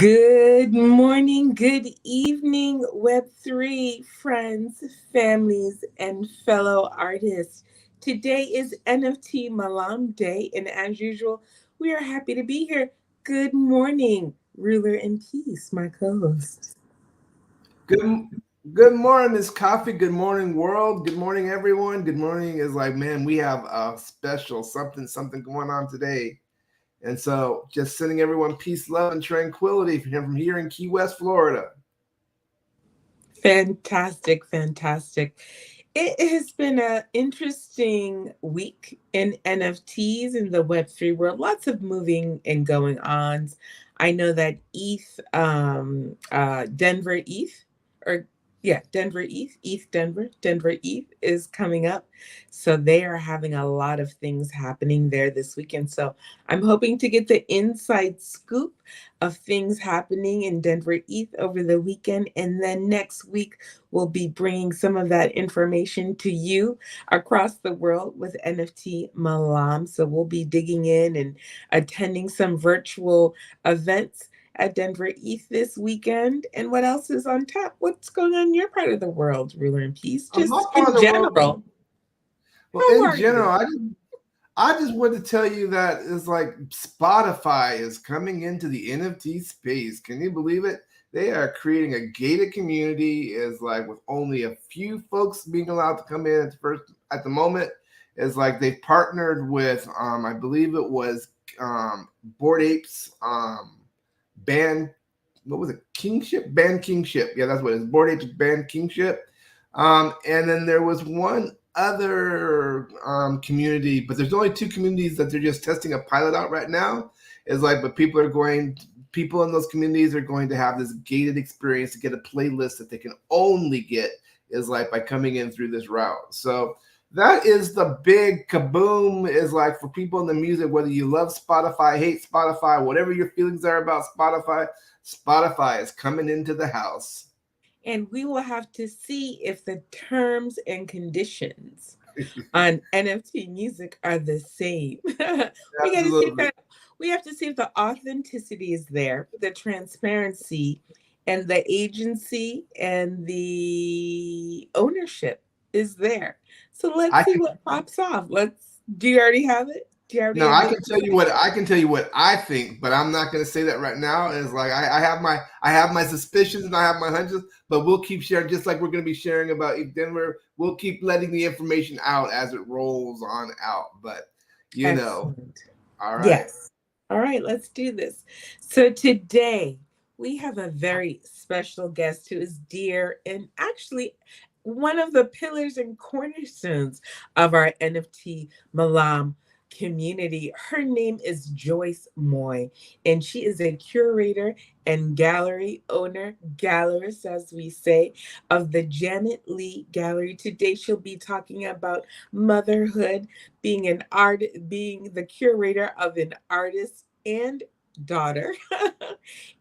Good morning, good evening, Web3 friends, families, and fellow artists. Today is NFT Malam Day, and as usual, we are happy to be here. Good morning, Ruler in Peace, my co host. Good good morning, Miss Coffee. Good morning, world. Good morning, everyone. Good morning is like, man, we have a special something going on today. And so just sending everyone peace, love, and tranquility from here in Key West, Florida. Fantastic, fantastic. It has been an interesting week in NFTs in the Web3 world. Lots of moving and going ons. I know that Denver ETH, or yeah, Denver ETH Denver, Denver ETH is coming up. So they are having a lot of things happening there this weekend. So I'm hoping to get the inside scoop of things happening in Denver ETH over the weekend. And then next week, we'll be bringing some of that information to you across the world with NFT Malam. So we'll be digging in and attending some virtual events at Denver ETH this weekend. And what else is on tap? What's going on in your part of the world, Ruler in Peace? I'm Just up in on the world. general. Well, How in are general, you? I just want to tell you that it's like Spotify is coming into the NFT space. Can you believe it? They are creating a gated community. Is like with only a few folks being allowed to come in at the moment. Is like they partnered with I believe it was Board Apes band. What was it? Kingship. Yeah, that's what it is. Board Apes band Kingship. And then there was one other community, but there's only two communities that they're just testing a pilot out right now. Is like, but people in those communities are going to have this gated experience to get a playlist that they can only get is like by coming in through this route. So that is the big kaboom is like for people in the music, whether you love Spotify, hate Spotify, whatever your feelings are about Spotify, Spotify is coming into the house. And we will have to see if the terms and conditions on NFT music are the same. we got to see if Absolutely. that we have to see if the authenticity is there, the transparency and the agency and the ownership is there. So let's I see can what pops off. Let's Do you already have it? Do you already No, have I the can tell you what I can tell you what I think, but I'm not going to say that right now. Is like I have my suspicions and I have my hunches, but we'll keep sharing just like we're going to be sharing about Denver. We'll keep letting the information out as it rolls on out. But you know, excellent. all right. Yes. All right, let's do this. So today we have a very special guest who is dear and actually one of the pillars and cornerstones of our NFT Malam community. Her name is Joyce Moy, and she is a curator and gallery owner, gallerist, as we say, of the Janet Lee Gallery. Today she'll be talking about motherhood, being an art, being the curator of an artist and daughter,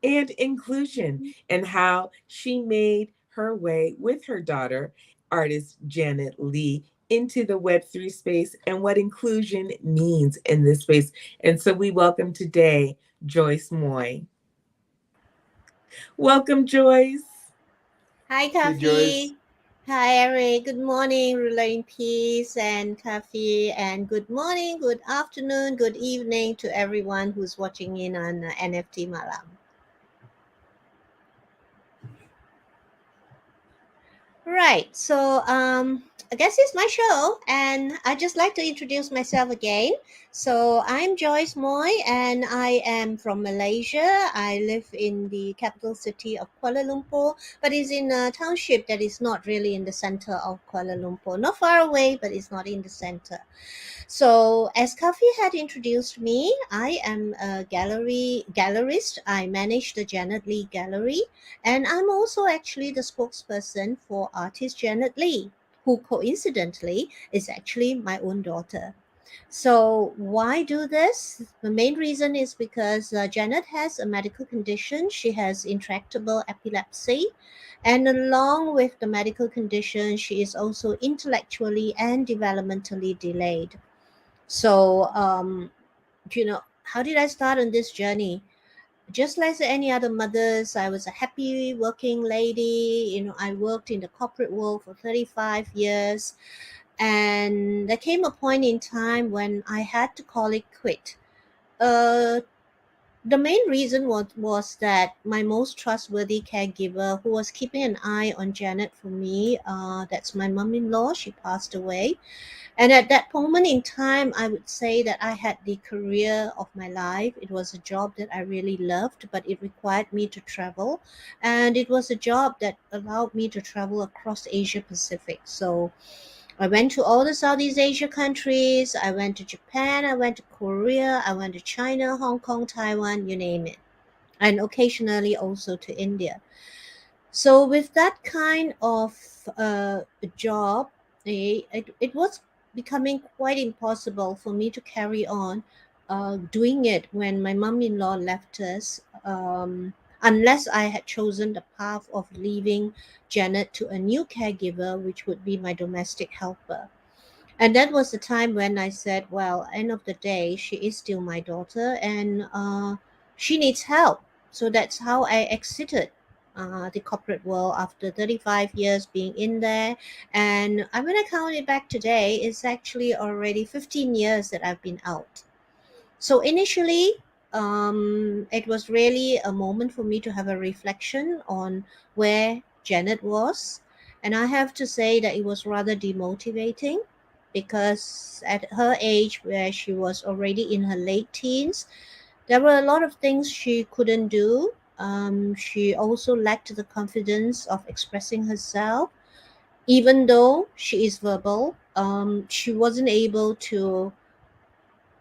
and inclusion, and how she made her way with her daughter, artist Janet Lee, into the Web3 space and what inclusion means in this space. And so we welcome today Joyce Moy. Welcome, Joyce. Hi, Hey Joyce. Coffee. Hi, Eric. Good morning, Ruler in Peace and Coffee. And good morning, good afternoon, good evening to everyone who's watching in on NFT Malam. Right. I guess it's my show, and I just like to introduce myself again. So I'm Joyce Moy, and I am from Malaysia. I live in the capital city of Kuala Lumpur, but it's in a township that is not really in the center of Kuala Lumpur. Not far away, but it's not in the center. So, as Kafi had introduced me, I am a gallerist. I manage the Janet Lee Gallery, and I'm also actually the spokesperson for artist Janet Lee, who coincidentally is actually my own daughter. So, why do this? The main reason is because Janet has a medical condition. She has intractable epilepsy. And along with the medical condition, she is also intellectually and developmentally delayed. So, how did I start on this journey? just like any other mothers, I was a happy working lady. I worked in the corporate world for 35 years. And there came a point in time when I had to call it quit. Uh, the main reason was that my most trustworthy caregiver, who was keeping an eye on Janet for me, that's my mom-in-law, she passed away. And at that moment in time, I would say that I had the career of my life. It was a job that I really loved, but it required me to travel. And it was a job that allowed me to travel across Asia Pacific. So I went to all the Southeast Asia countries. I went to Japan. I went to Korea. I went to China, Hong Kong, Taiwan, you name it. And occasionally also to India. So with that kind of job, it was becoming quite impossible for me to carry on doing it when my mom-in-law left us, unless I had chosen the path of leaving Janet to a new caregiver, which would be my domestic helper. And that was the time when I said, well, end of the day, she is still my daughter, and she needs help. So that's how I exited the corporate world after 35 years being in there. And when I count it back today, it's actually already 15 years that I've been out. So initially, it was really a moment for me to have a reflection on where Janet was. And I have to say that it was rather demotivating, because at her age, where she was already in her late teens, there were a lot of things she couldn't do. She also lacked the confidence of expressing herself. Even though she is verbal, she wasn't able to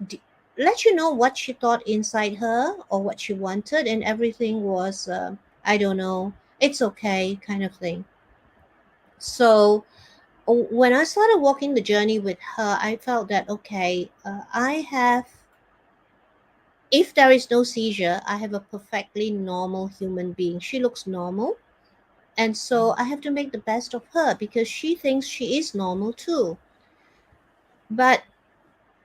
d- let you know what she thought inside her or what she wanted, and everything was, I don't know, it's okay kind of thing. So when I started walking the journey with her, I felt that okay, I have, if there is no seizure, I have a perfectly normal human being. She looks normal. And so I have to make the best of her because she thinks she is normal too. But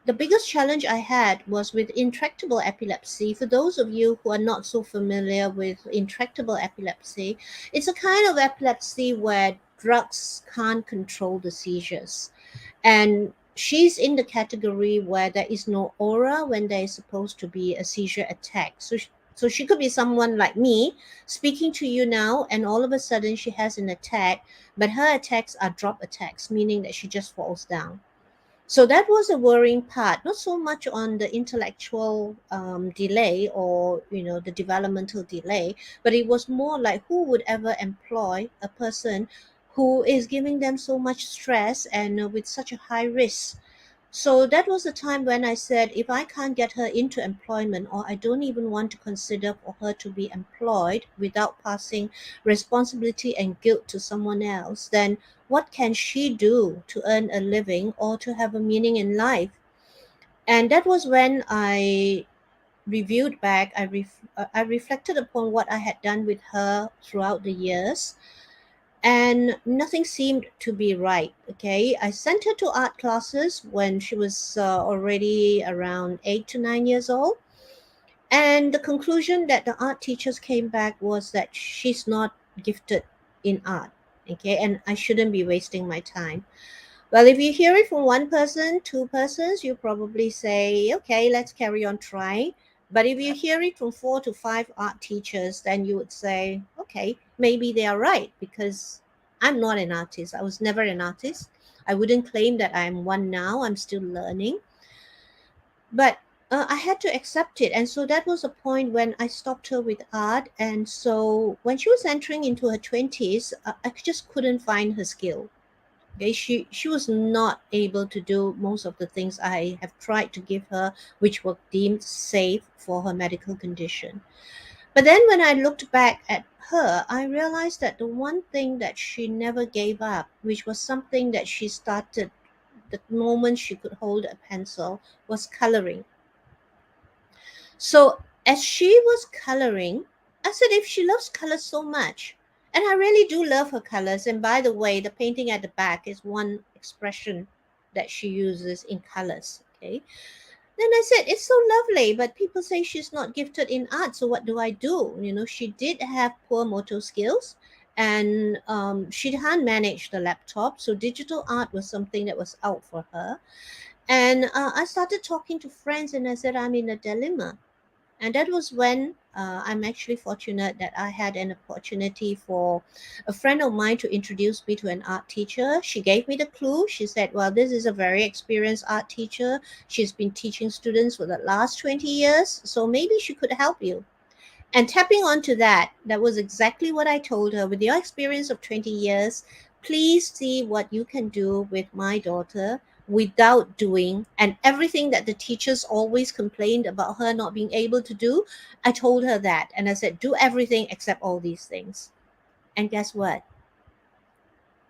the biggest challenge I had was with intractable epilepsy. For those of you who are not so familiar with intractable epilepsy, it's a kind of epilepsy where drugs can't control the seizures. And she's in the category where there is no aura when there is supposed to be a seizure attack. So she could be someone like me speaking to you now, and all of a sudden she has an attack, but her attacks are drop attacks, meaning that she just falls down. So that was a worrying part, not so much on the intellectual delay, or the developmental delay, but it was more like who would ever employ a person who is giving them so much stress and with such a high risk. So that was the time when I said, if I can't get her into employment, or I don't even want to consider for her to be employed without passing responsibility and guilt to someone else, then what can she do to earn a living or to have a meaning in life? And that was when I reviewed back, I reflected upon what I had done with her throughout the years, and nothing seemed to be right. Okay, I sent her to art classes when she was already around 8 to 9 years old, and the conclusion that the art teachers came back was that she's not gifted in art. Okay, and I shouldn't be wasting my time. Well, if you hear it from one person, two persons, you probably say, okay, let's carry on trying. But if you hear it from 4 to 5 art teachers, then you would say, okay, maybe they are right, because I'm not an artist. I was never an artist. I wouldn't claim that I'm one now. I'm still learning. But I had to accept it. And so that was a point when I stopped her with art. And so when she was entering into her 20s, I just couldn't find her skill. Okay, she was not able to do most of the things I have tried to give her, which were deemed safe for her medical condition. But then when I looked back at her, I realized that the one thing that she never gave up, which was something that she started the moment she could hold a pencil, was coloring. So as she was coloring, I said, if she loves colors so much, and I really do love her colors. And by the way, the painting at the back is one expression that she uses in colors. Okay. Then I said, it's so lovely, but people say she's not gifted in art. So what do I do? She did have poor motor skills, and she can't manage the laptop. So digital art was something that was out for her. And I started talking to friends, and I said, I'm in a dilemma. And that was when I'm actually fortunate that I had an opportunity for a friend of mine to introduce me to an art teacher. She gave me the clue. She said, well, this is a very experienced art teacher. She's been teaching students for the last 20 years, so maybe she could help you. And tapping onto that, that was exactly what I told her. With your experience of 20 years, please see what you can do with my daughter without doing. And everything that the teachers always complained about her not being able to do, I told her that. And I said, do everything except all these things. And guess what?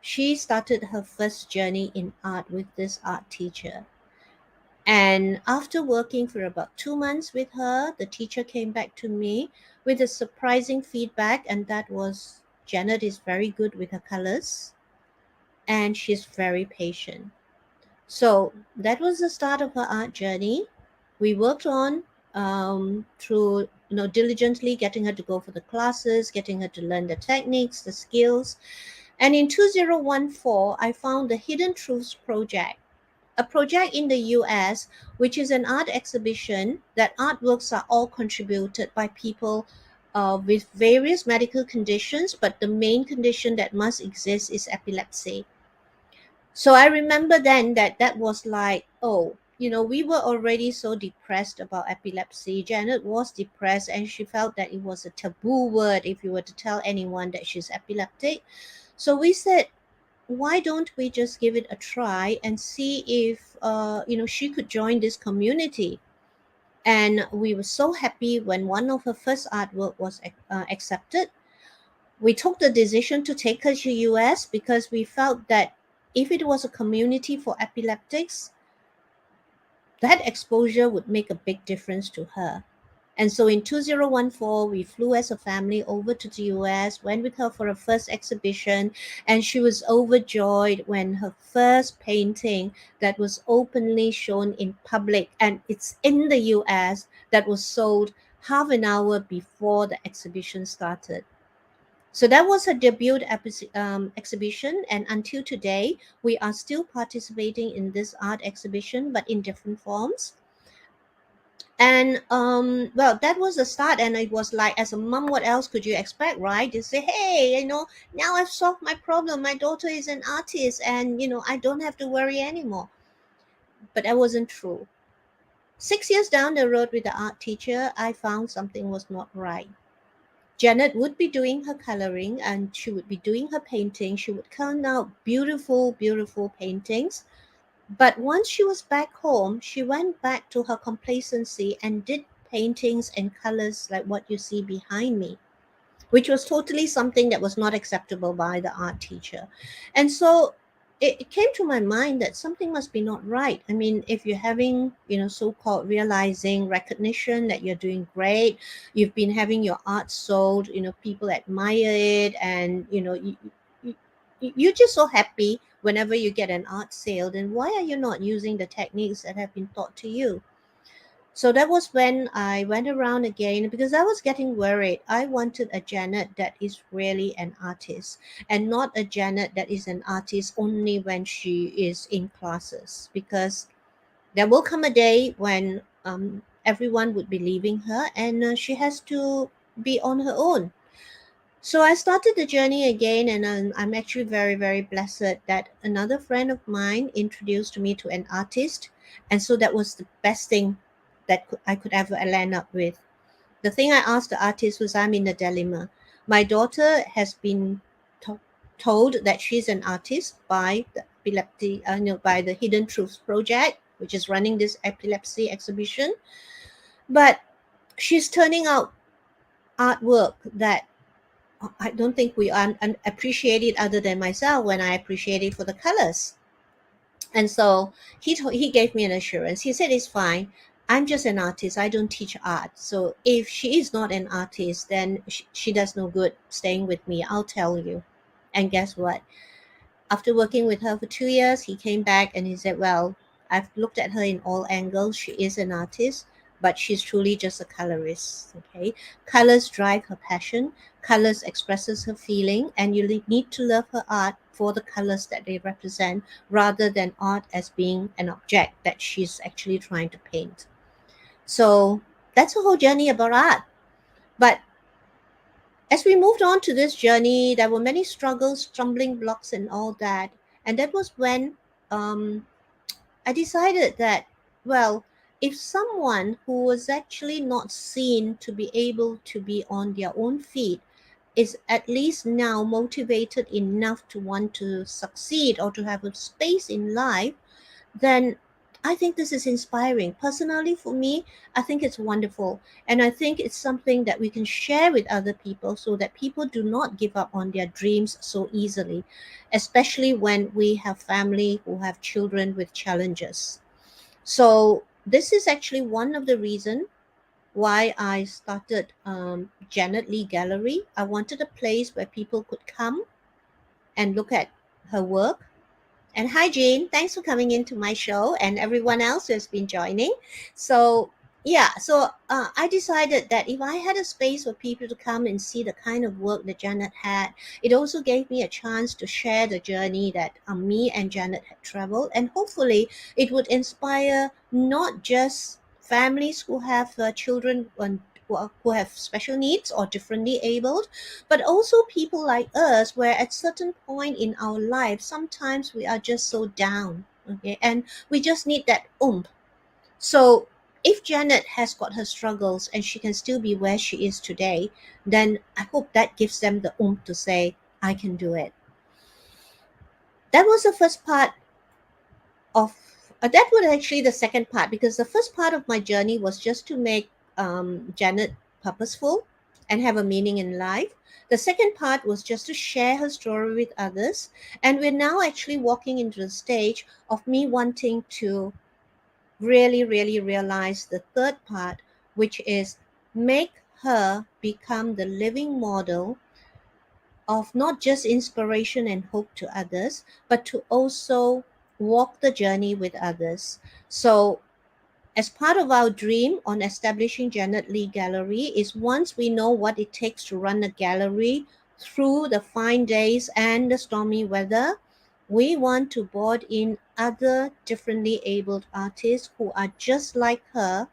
She started her first journey in art with this art teacher. And after working for about 2 months with her, the teacher came back to me with a surprising feedback, and that was Janet is very good with her colors and she's very patient. So that was the start of her art journey. We worked on through diligently getting her to go for the classes, getting her to learn the techniques, the skills. And in 2014, I found the Hidden Truths Project, a project in the US, which is an art exhibition that artworks are all contributed by people with various medical conditions, but the main condition that must exist is epilepsy. So I remember then that was like, oh, we were already so depressed about epilepsy. Janet was depressed and she felt that it was a taboo word if you were to tell anyone that she's epileptic. So we said, why don't we just give it a try and see if she could join this community. And we were so happy when one of her first artwork was accepted. We took the decision to take her to US because we felt that if it was a community for epileptics, that exposure would make a big difference to her. And so in 2014, we flew as a family over to the US, went with her for her first exhibition, and she was overjoyed when her first painting that was openly shown in public, and it's in the US, that was sold half an hour before the exhibition started. So that was her debut exhibition, and until today, we are still participating in this art exhibition, but in different forms. And well, that was the start, and it was like, as a mom, what else could you expect, right? You say, hey, now I've solved my problem. My daughter is an artist, and I don't have to worry anymore. But that wasn't true. 6 years down the road with the art teacher, I found something was not right. Janet would be doing her coloring and she would be doing her painting. She would turn out beautiful, beautiful paintings. But once she was back home, she went back to her complacency and did paintings and colors like what you see behind me, which was totally something that was not acceptable by the art teacher. And so it came to my mind that something must be not right. I mean, if you're having, so-called realizing recognition that you're doing great, you've been having your art sold, people admire it, and, you, you're just so happy whenever you get an art sale, then why are you not using the techniques that have been taught to you? So that was when I went around again because I was getting worried. I wanted a Janet that is really an artist and not a Janet that is an artist only when she is in classes, because there will come a day when everyone would be leaving her and she has to be on her own. So I started the journey again, and I'm actually very, very blessed that another friend of mine introduced me to an artist. And so that was the best thing that I could ever land up with. The thing I asked the artist was, I'm in a dilemma. My daughter has been to- told that she's an artist by the epilepsy, by the Hidden Truths Project, which is running this epilepsy exhibition. But she's turning out artwork that I don't think we appreciate it other than myself when I appreciate it for the colors. And so he gave me an assurance. He said, it's fine. I'm just an artist. I don't teach art. So if she is not an artist, then she does no good staying with me. I'll tell you. And guess what? After working with her for 2 years, he came back and he said, well, I've looked at her in all angles. She is an artist, but she's truly just a colorist. Okay, colors drive her passion. Colors expresses her feeling, and you need to love her art for the colors that they represent, rather than art as being an object that she's actually trying to paint. So that's a whole journey about art. But as we moved on to this journey, there were many struggles, stumbling blocks, and all that. And that was when um, I decided that, well, if someone who was actually not seen to be able to be on their own feet is at least now motivated enough to want to succeed or to have a space in life, then I think this is inspiring. Personally, for me, I think it's wonderful. And I think it's something that we can share with other people so that people do not give up on their dreams so easily, especially when we have family who have children with challenges. So, this is actually one of the reasons why I started Janet Lee Gallery. I wanted a place where people could come and look at her work. And hi, Jane. Thanks for coming into my show and everyone else who has been joining. So, I decided that if I had a space for people to come and see the kind of work that Janet had, it also gave me a chance to share the journey that me and Janet had traveled. And hopefully, it would inspire not just families who have children who have special needs or differently abled, but also people like us where at certain point in our life sometimes we are just so down, okay, and we just need that oomph. So if Janet has got her struggles and she can still be where she is today, then I hope that gives them the oomph to say, I can do it. That was the first part of that was actually the second part, because the first part of my journey was just to make Janet purposeful and have a meaning in life. The second part was just to share her story with others. And we're now actually walking into the stage of me wanting to really, really realize the third part, which is make her become the living model of not just inspiration and hope to others, but to also walk the journey with others. So, as part of our dream on establishing Janet Lee Gallery, is once we know what it takes to run a gallery through the fine days and the stormy weather, we want to board in other differently abled artists who are just like her,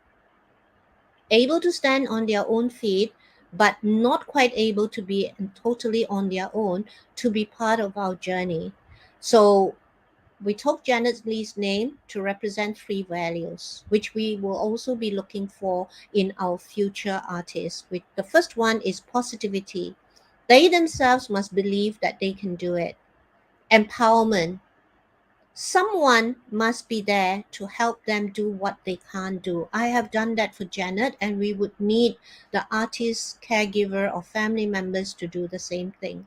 able to stand on their own feet, but not quite able to be totally on their own, to be part of our journey. So we took Janet Lee's name to represent three values, which we will also be looking for in our future artists. The first one is positivity. They themselves must believe that they can do it. Empowerment. Someone must be there to help them do what they can't do. I have done that for Janet, and we would need the artist, caregiver, or family members to do the same thing.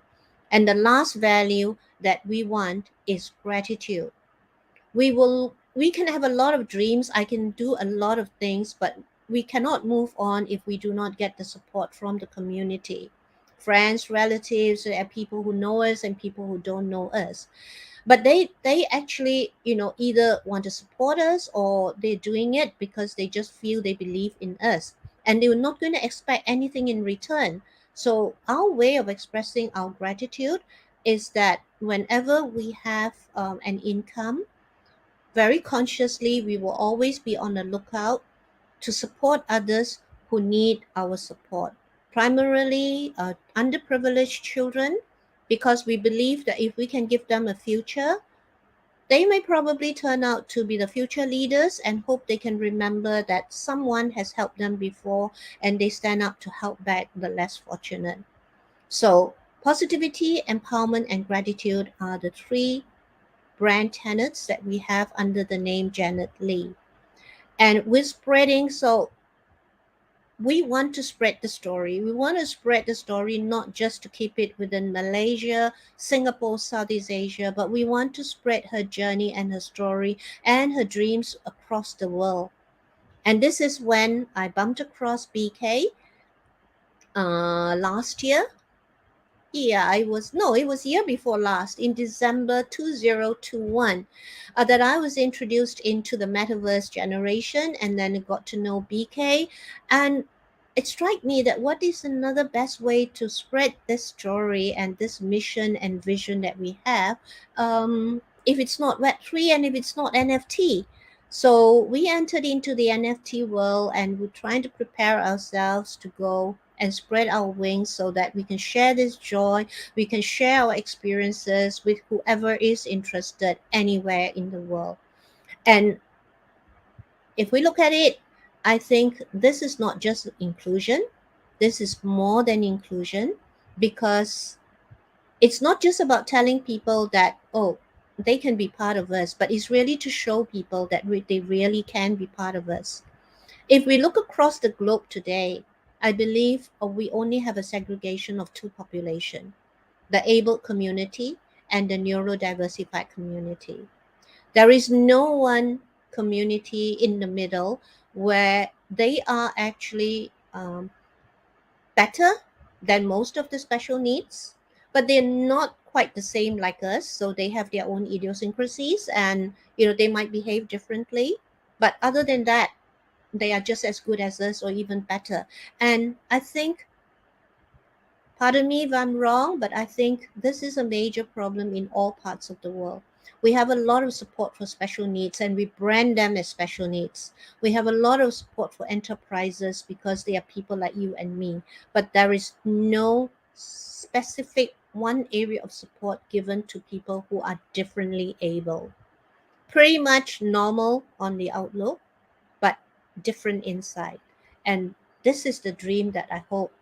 And the last value that we want is gratitude. We can have a lot of dreams, I can do a lot of things, but we cannot move on if we do not get the support from the community, friends, relatives, people who know us and people who don't know us. But they actually, either want to support us, or they're doing it because they just feel they believe in us, and they're not going to expect anything in return. So our way of expressing our gratitude is that whenever we have an income, very consciously we will always be on the lookout to support others who need our support, primarily underprivileged children, because we believe that if we can give them a future, they may probably turn out to be the future leaders, and hope they can remember that someone has helped them before and they stand up to help back the less fortunate. So, positivity, empowerment, and gratitude are the three brand tenets that we have under the name Janet Lee. And we're spreading, so we want to spread the story. We want to spread the story not just to keep it within Malaysia, Singapore, Southeast Asia, but we want to spread her journey and her story and her dreams across the world. And this is when I bumped across BK last year. Yeah, it was year before last, in December 2021, that I was introduced into the Metaverse generation, and then I got to know BK. And it struck me that what is another best way to spread this story and this mission and vision that we have, if it's not Web3 and if it's not NFT. So we entered into the NFT world, and we're trying to prepare ourselves to go and spread our wings so that we can share this joy, we can share our experiences with whoever is interested anywhere in the world. And if we look at it, I think this is not just inclusion, this is more than inclusion, because it's not just about telling people that, oh, they can be part of us, but it's really to show people that they really can be part of us. If we look across the globe today, I believe we only have a segregation of two populations, the able community and the neurodiversified community. There is no one community in the middle where they are actually better than most of the special needs, but they're not quite the same like us. So they have their own idiosyncrasies, and they might behave differently. But other than that, they are just as good as us or even better. And I think, pardon me if I'm wrong, but I think this is a major problem in all parts of the world. We have a lot of support for special needs, and we brand them as special needs. We have a lot of support for enterprises because they are people like you and me, but there is no specific one area of support given to people who are differently able. Pretty much normal on the outlook, but different inside. And this is the dream that I hope,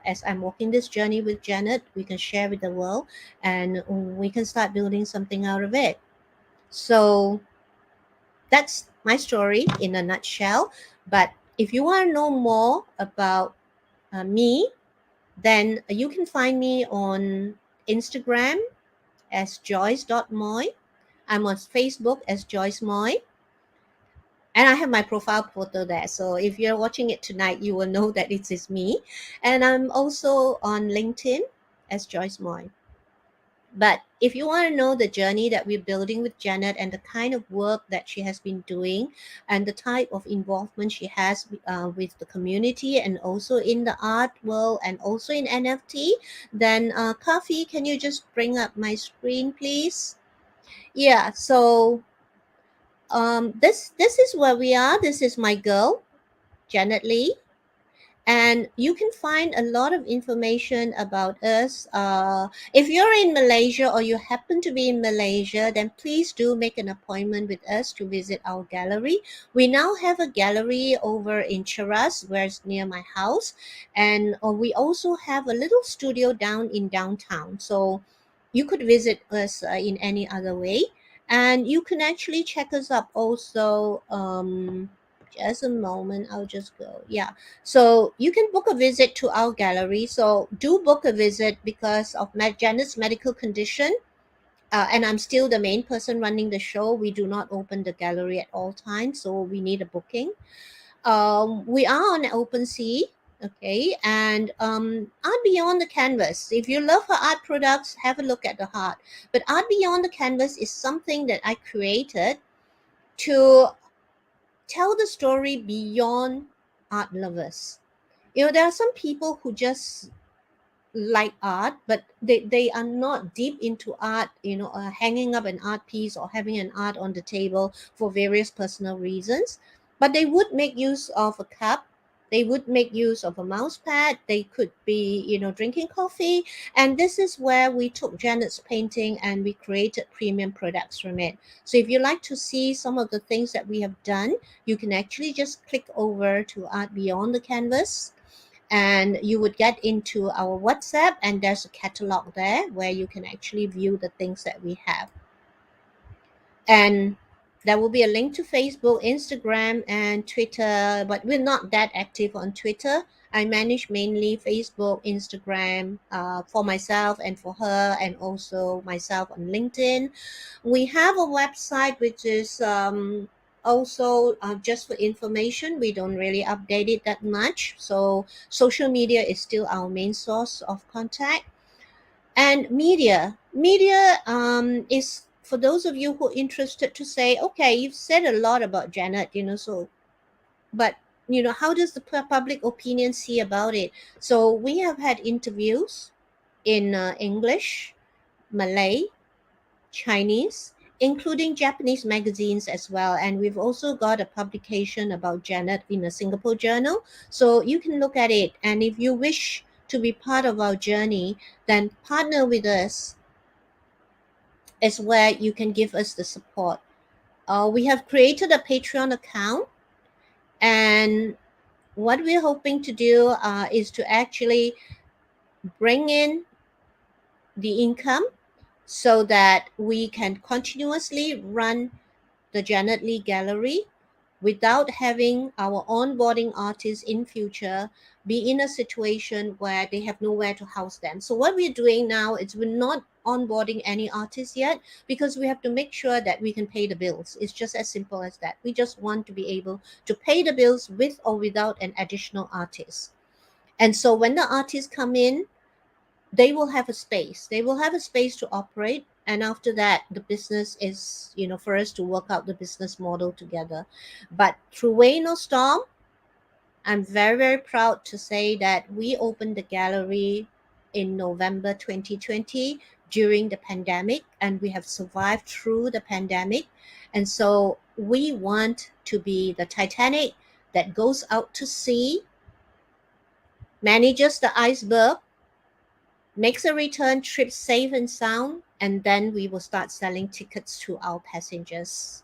as I'm walking this journey with Janet, we can share with the world, and we can start building something out of it. So that's my story in a nutshell. But if you want to know more about me, then you can find me on Instagram as joyce.moy. I'm on Facebook as Joyce Moy. And I have my profile photo there. So if you're watching it tonight, you will know that it is me. And I'm also on LinkedIn as Joyce Moy. But if you want to know the journey that we're building with Janet and the kind of work that she has been doing and the type of involvement she has with the community and also in the art world and also in NFT, then Coffee, can you just bring up my screen, please? Yeah, so this is where we are. This is my girl, Janet Lee. And you can find a lot of information about us. If you're in Malaysia or you happen to be in Malaysia, then please do make an appointment with us to visit our gallery. We now have a gallery over in SCIRZ, where it's near my house. And we also have a little studio down in downtown. So you could visit us in any other way. And you can actually check us up also. Just a moment, I'll just go. Yeah, so you can book a visit to our gallery. So do book a visit because of Janet's medical condition. And I'm still the main person running the show. We do not open the gallery at all times, so we need a booking. We are on OpenSea, okay, and Art Beyond the Canvas. If you love her art products, have a look at the heart. But Art Beyond the Canvas is something that I created to tell the story beyond art lovers. There are some people who just like art, but they are not deep into art, hanging up an art piece or having an art on the table for various personal reasons. But they would make use of a cup, they would make use of a mouse pad, they could be, drinking coffee. And this is where we took Janet's painting and we created premium products from it. So if you like to see some of the things that we have done, you can actually just click over to Art Beyond the Canvas, and you would get into our WhatsApp, and there's a catalog there where you can actually view the things that we have. And there will be a link to Facebook, Instagram, and Twitter, but we're not that active on Twitter. I manage mainly Facebook, Instagram for myself and for her, and also myself on LinkedIn. We have a website which is also just for information. We don't really update it that much. So social media is still our main source of contact. And media is for those of you who are interested to say, okay, you've said a lot about Janet, so but how does the public opinion see about it? So we have had interviews in English, Malay, Chinese, including Japanese magazines as well. And we've also got a publication about Janet in a Singapore journal. So you can look at it. And if you wish to be part of our journey, then partner with us is where you can give us the support. We have created a Patreon account, and what we're hoping to do is to actually bring in the income so that we can continuously run the Janet Lee Gallery without having our onboarding artists in future be in a situation where they have nowhere to house them. So what we're doing now is we're not onboarding any artists yet because we have to make sure that we can pay the bills. It's just as simple as that. We just want to be able to pay the bills with or without an additional artist. And so when the artists come in, they will have a space. They will have a space to operate. And after that, the business is, for us to work out the business model together. But through rain or storm, I'm very, very proud to say that we opened the gallery in November 2020 during the pandemic, and we have survived through the pandemic. And so we want to be the Titanic that goes out to sea, manages the iceberg, makes a return trip safe and sound, and then we will start selling tickets to our passengers.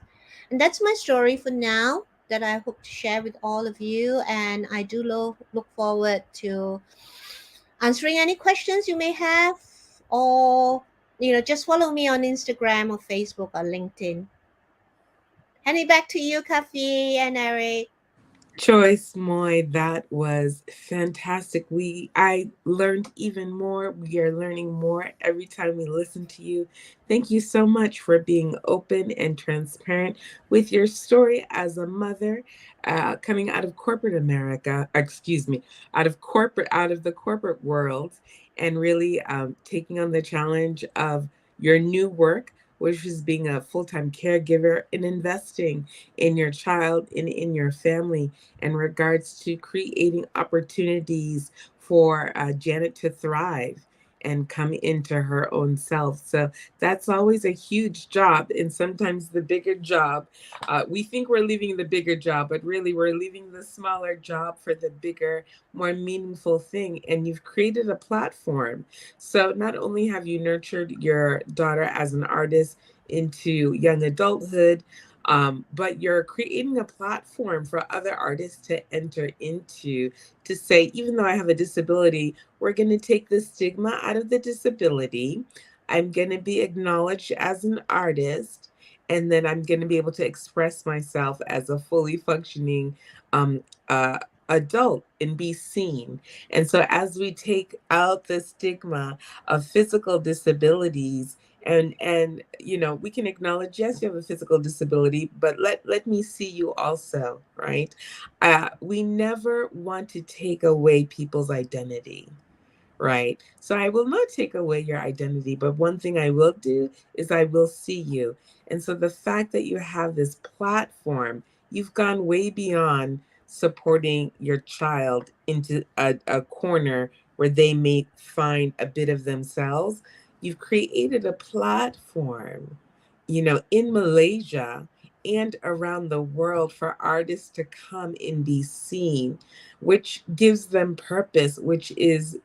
And that's my story for now that I hope to share with all of you. And I do look forward to answering any questions you may have, or just follow me on Instagram or Facebook or LinkedIn. Hand it back to you, Kafi and Eric. Joyce Moy, that was fantastic. I learned even more. We are learning more every time we listen to you. Thank you so much for being open and transparent with your story as a mother, coming out of corporate America. Excuse me, out of the corporate world, and really taking on the challenge of your new work, which is being a full-time caregiver and investing in your child and in your family in regards to creating opportunities for Janet to thrive and come into her own self. So that's always a huge job. And sometimes the bigger job, we think we're leaving the bigger job, but really we're leaving the smaller job for the bigger, more meaningful thing. And you've created a platform. So not only have you nurtured your daughter as an artist into young adulthood, but you're creating a platform for other artists to enter into, to say, even though I have a disability, we're going to take the stigma out of the disability. I'm going to be acknowledged as an artist, and then I'm going to be able to express myself as a fully functioning um, uh, adult and be seen. And so, as we take out the stigma of physical disabilities, and we can acknowledge, yes, you have a physical disability, but let me see you also, right? We never want to take away people's identity, right? So I will not take away your identity, but one thing I will do is I will see you. And so the fact that you have this platform, you've gone way beyond supporting your child into a corner where they may find a bit of themselves. You've created a platform, in Malaysia and around the world for artists to come and be seen, which gives them purpose, which is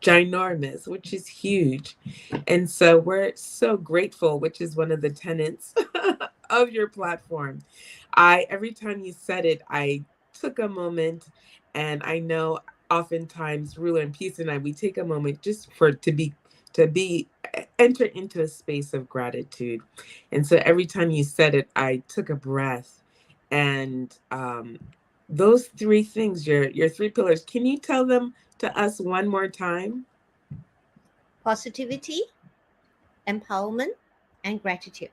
ginormous, which is huge. And so we're so grateful, which is one of the tenets of your platform. Every time you said it, I took a moment, and I know oftentimes Ruler and Peace and I, we take a moment just to be enter into a space of gratitude. And so every time you said it, I took a breath. And those three things, your three pillars, can you tell them to us one more time? Positivity, empowerment, and gratitude.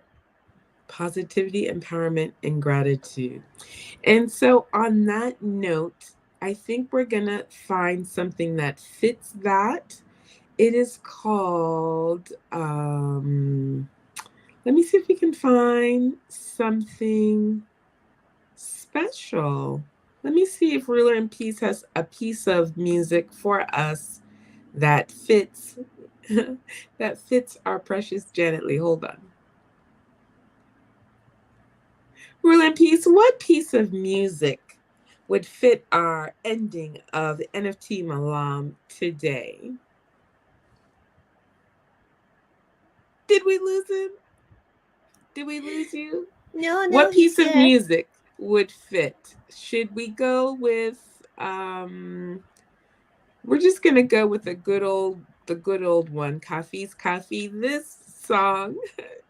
Positivity, empowerment, and gratitude. And so, on that note, I think we're going to find something that fits that It is called, let me see if we can find something special. Let me see if Ruler in Peace has a piece of music for us that fits that fits our precious Janet Lee. Hold on. Ruler in Peace, what piece of music would fit our ending of the NFT Malam today? Did we lose him? Did we lose you? No, What piece he's of there. music would fit? Should we go with we're just gonna go with the good old one, Kafi's Kafi. This song,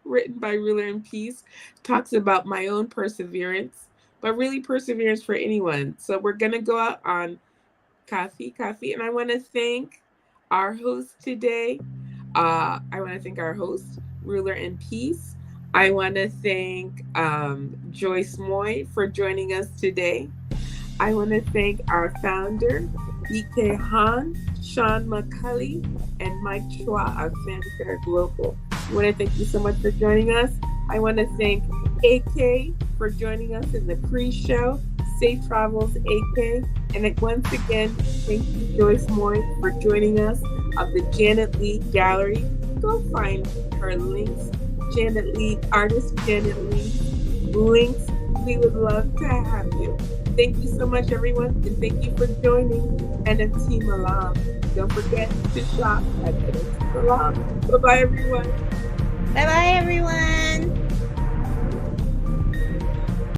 written by Ruler in Peace, talks about my own perseverance, but really perseverance for anyone. So we're gonna go out on Kafi, and I want to thank our host today. I want to thank our host, Ruler in Peace. I want to thank Joyce Moy for joining us today. I want to thank our founder, BK Han, Sean McCully, and Mike Chua of Fanfare Global. I want to thank you so much for joining us. I want to thank AK for joining us in the pre-show. Safe travels, AK. And once again, thank you, Joyce Moy, for joining us of the Janet Lee Gallery. Go find her links. Janet Lee, artist Janet Lee links. We would love to have you. Thank you so much, everyone, and thank you for joining NFT Malam. Don't forget to shop at NFT Malam. Bye-bye, everyone. Bye-bye, everyone.